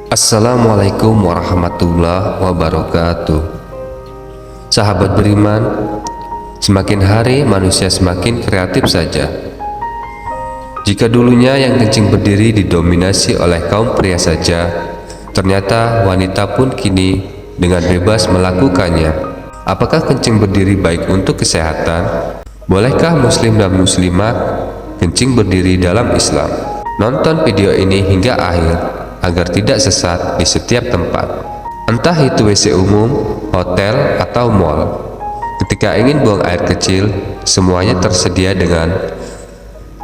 Assalamualaikum warahmatullahi wabarakatuh. Sahabat beriman, semakin hari manusia semakin kreatif saja. Jika dulunya yang kencing berdiri didominasi oleh kaum pria saja, ternyata wanita pun kini dengan bebas melakukannya. Apakah kencing berdiri baik untuk kesehatan? Bolehkah muslim dan muslimah kencing berdiri dalam Islam? Nonton video ini hingga akhir agar tidak sesat di setiap tempat, entah itu WC umum, hotel, atau mall. Ketika ingin buang air kecil, semuanya tersedia dengan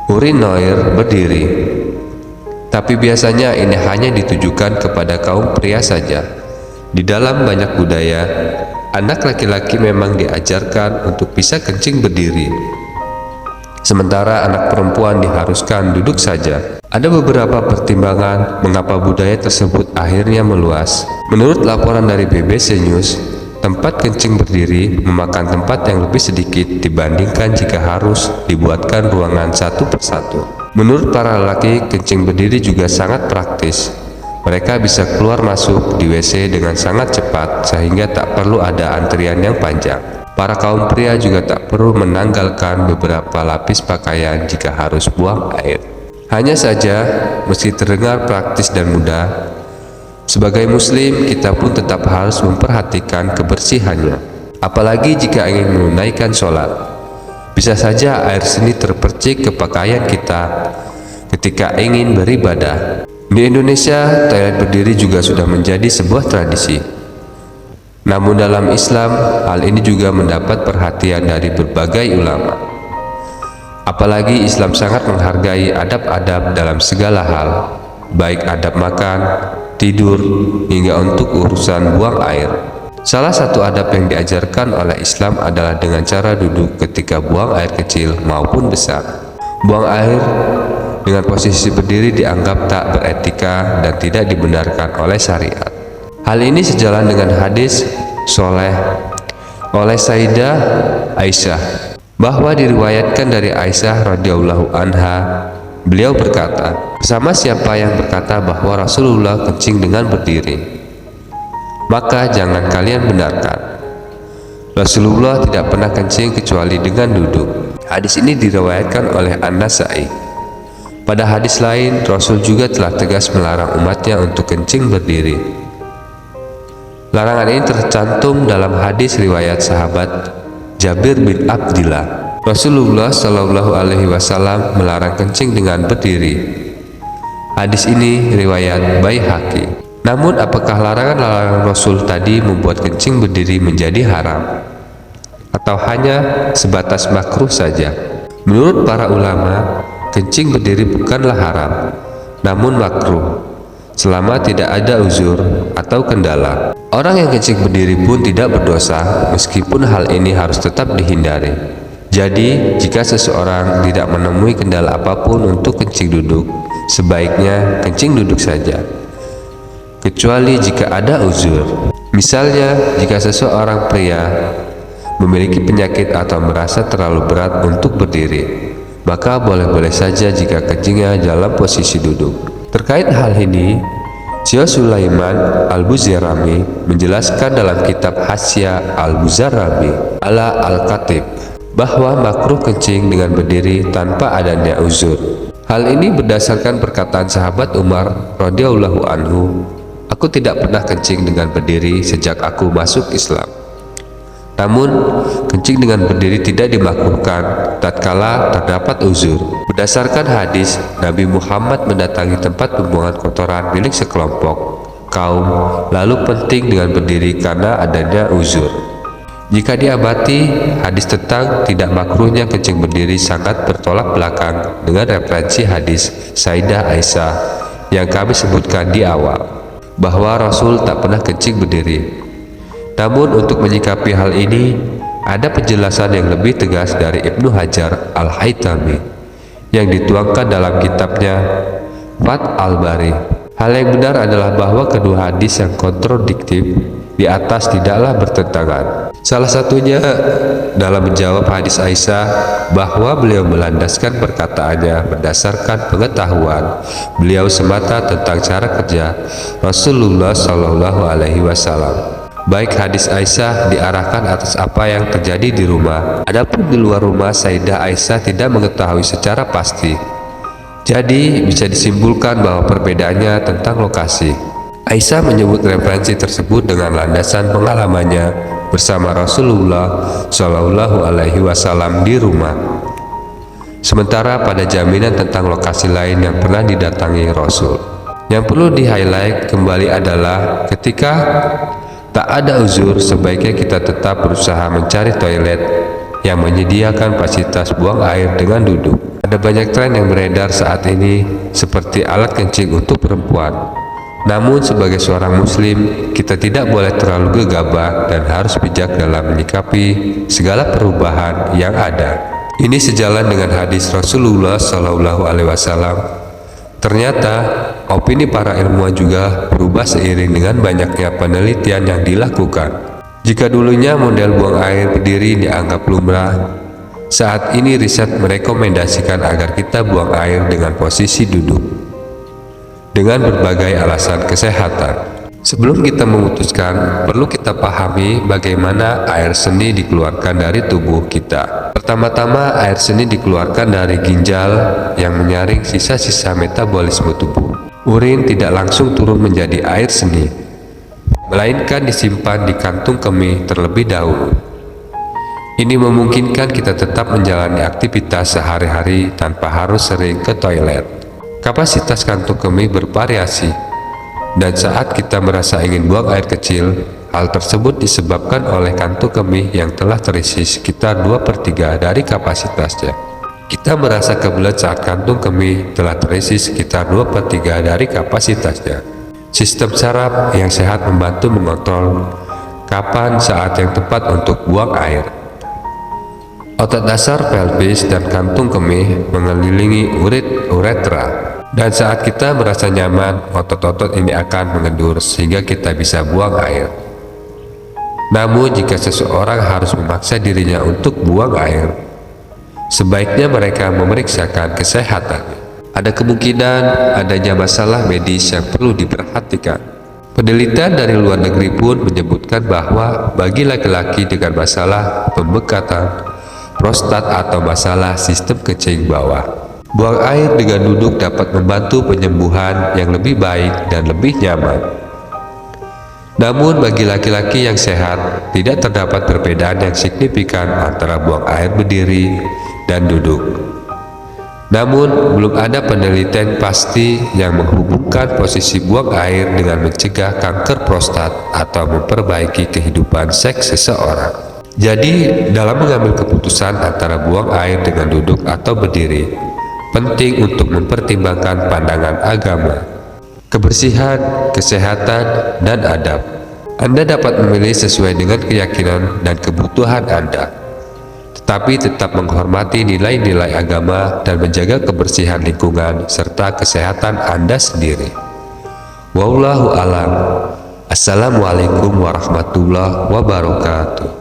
urinoir berdiri. Tapi biasanya ini hanya ditujukan kepada kaum pria saja. Di dalam banyak budaya, anak laki-laki memang diajarkan untuk bisa kencing berdiri, sementara anak perempuan diharuskan duduk saja. Ada beberapa pertimbangan mengapa budaya tersebut akhirnya meluas. Menurut laporan dari BBC News, tempat kencing berdiri memakan tempat yang lebih sedikit dibandingkan jika harus dibuatkan ruangan satu persatu. Menurut para lelaki, kencing berdiri juga sangat praktis. Mereka bisa keluar masuk di WC dengan sangat cepat sehingga tak perlu ada antrian yang panjang. Para kaum pria juga tak perlu menanggalkan beberapa lapis pakaian jika harus buang air. Hanya saja, meski terdengar praktis dan mudah, sebagai muslim kita pun tetap harus memperhatikan kebersihannya. Apalagi jika ingin menunaikan sholat, bisa saja air seni terpercik ke pakaian kita ketika ingin beribadah. Di Indonesia, toilet berdiri juga sudah menjadi sebuah tradisi. Namun dalam Islam, hal ini juga mendapat perhatian dari berbagai ulama. Apalagi Islam sangat menghargai adab-adab dalam segala hal, baik adab makan, tidur, hingga untuk urusan buang air. Salah satu adab yang diajarkan oleh Islam adalah dengan cara duduk ketika buang air kecil maupun besar. Buang air dengan posisi berdiri dianggap tak beretika dan tidak dibenarkan oleh syariat. Hal ini sejalan dengan hadis sholeh oleh Sayyidah Aisyah, bahwa diriwayatkan dari Aisyah radhiyallahu anha, beliau berkata, bersama siapa yang berkata bahwa Rasulullah kencing dengan berdiri, maka jangan kalian benarkan. Rasulullah tidak pernah kencing kecuali dengan duduk. Hadis ini diriwayatkan oleh An-Nasa'i. Pada hadis lain, Rasul juga telah tegas melarang umatnya untuk kencing berdiri. Larangan ini tercantum dalam hadis riwayat sahabat Jabir bin Abdillah. Rasulullah Shallallahu Alaihi Wasallam melarang kencing dengan berdiri. Hadis ini riwayat Baihaqi. Namun apakah larangan Rasul tadi membuat kencing berdiri menjadi haram, atau hanya sebatas makruh saja? Menurut para ulama, kencing berdiri bukanlah haram, namun makruh, selama tidak ada uzur atau kendala. Orang yang kencing berdiri pun tidak berdosa, meskipun hal ini harus tetap dihindari. Jadi, jika seseorang tidak menemui kendala apapun untuk kencing duduk, sebaiknya kencing duduk saja, kecuali jika ada uzur. Misalnya, jika seseorang pria memiliki penyakit atau merasa terlalu berat untuk berdiri, maka boleh-boleh saja jika kencingnya dalam posisi duduk. Terkait hal ini, Syekh Sulaiman Al-Buzarami menjelaskan dalam kitab Hasya Al-Buzarami ala Al-Khatib bahwa makruh kencing dengan berdiri tanpa adanya uzur. Hal ini berdasarkan perkataan sahabat Umar radhiyallahu anhu, aku tidak pernah kencing dengan berdiri sejak aku masuk Islam. Namun, kencing dengan berdiri tidak dimakruhkan tatkala terdapat uzur. Berdasarkan hadis, Nabi Muhammad mendatangi tempat pembuangan kotoran milik sekelompok kaum, lalu penting dengan berdiri karena adanya uzur. Jika diamati, hadis tentang tidak makruhnya kencing berdiri sangat bertolak belakang dengan referensi hadis Sayyidah Aisyah yang kami sebutkan di awal, bahwa Rasul tak pernah kencing berdiri. Namun untuk menyikapi hal ini, ada penjelasan yang lebih tegas dari Ibnu Hajar Al-Haytami yang dituangkan dalam kitabnya Fath al-Bari. Hal yang benar adalah bahwa kedua hadis yang kontradiktif di atas tidaklah bertentangan. Salah satunya dalam menjawab hadis Aisyah bahwa beliau melandaskan perkataannya berdasarkan pengetahuan beliau semata tentang cara kerja Rasulullah Shallallahu Alaihi Wasallam. Baik hadis Aisyah diarahkan atas apa yang terjadi di rumah. Adapun di luar rumah, Sayyidah Aisyah tidak mengetahui secara pasti. Jadi bisa disimpulkan bahwa perbedaannya tentang lokasi. Aisyah menyebut referensi tersebut dengan landasan pengalamannya bersama Rasulullah Shallallahu Alaihi Wasallam di rumah. Sementara pada jaminan tentang lokasi lain yang pernah didatangi Rasul. Yang perlu di-highlight kembali adalah ketika tak ada uzur, sebaiknya kita tetap berusaha mencari toilet yang menyediakan fasilitas buang air dengan duduk. Ada banyak tren yang beredar saat ini seperti alat kencing untuk perempuan. Namun sebagai seorang muslim, kita tidak boleh terlalu gegabah dan harus bijak dalam menyikapi segala perubahan yang ada. Ini sejalan dengan hadis Rasulullah Shallallahu Alaihi Wasallam. Ternyata opini para ilmuwan juga berubah seiring dengan banyaknya penelitian yang dilakukan. Jika dulunya model buang air berdiri dianggap lumrah, saat ini riset merekomendasikan agar kita buang air dengan posisi duduk dengan berbagai alasan kesehatan. Sebelum kita memutuskan, perlu kita pahami bagaimana air seni dikeluarkan dari tubuh kita. Pertama-tama, air seni dikeluarkan dari ginjal yang menyaring sisa-sisa metabolisme tubuh. Urin tidak langsung turun menjadi air seni, melainkan disimpan di kantung kemih terlebih dahulu. Ini memungkinkan kita tetap menjalani aktivitas sehari-hari tanpa harus sering ke toilet. Kapasitas kantung kemih bervariasi, dan saat kita merasa ingin buang air kecil, hal tersebut disebabkan oleh kantung kemih yang telah terisi sekitar 2/3 dari kapasitasnya. Kita merasa kebelet saat kantung kemih telah terisi sekitar 2/3 dari kapasitasnya. Sistem saraf yang sehat membantu mengontrol kapan saat yang tepat untuk buang air. Otot dasar pelvis dan kantung kemih mengelilingi uretra. Dan saat kita merasa nyaman, otot-otot ini akan mengendur sehingga kita bisa buang air. Namun jika seseorang harus memaksa dirinya untuk buang air, sebaiknya mereka memeriksakan kesehatannya. Ada kemungkinan adanya masalah medis yang perlu diperhatikan. Penelitian dari luar negeri pun menyebutkan bahwa bagi laki-laki dengan masalah pembekatan prostat atau masalah sistem kencing bawah, buang air dengan duduk dapat membantu penyembuhan yang lebih baik dan lebih nyaman. Namun bagi laki-laki yang sehat, tidak terdapat perbedaan yang signifikan antara buang air berdiri dan duduk. Namun belum ada penelitian pasti yang menghubungkan posisi buang air dengan mencegah kanker prostat atau memperbaiki kehidupan seks seseorang. Jadi dalam mengambil keputusan antara buang air dengan duduk atau berdiri, penting untuk mempertimbangkan pandangan agama, kebersihan, kesehatan, dan adab. Anda dapat memilih sesuai dengan keyakinan dan kebutuhan Anda, tetapi tetap menghormati nilai-nilai agama dan menjaga kebersihan lingkungan serta kesehatan Anda sendiri. Wallahu a'lam. Assalamualaikum warahmatullahi wabarakatuh.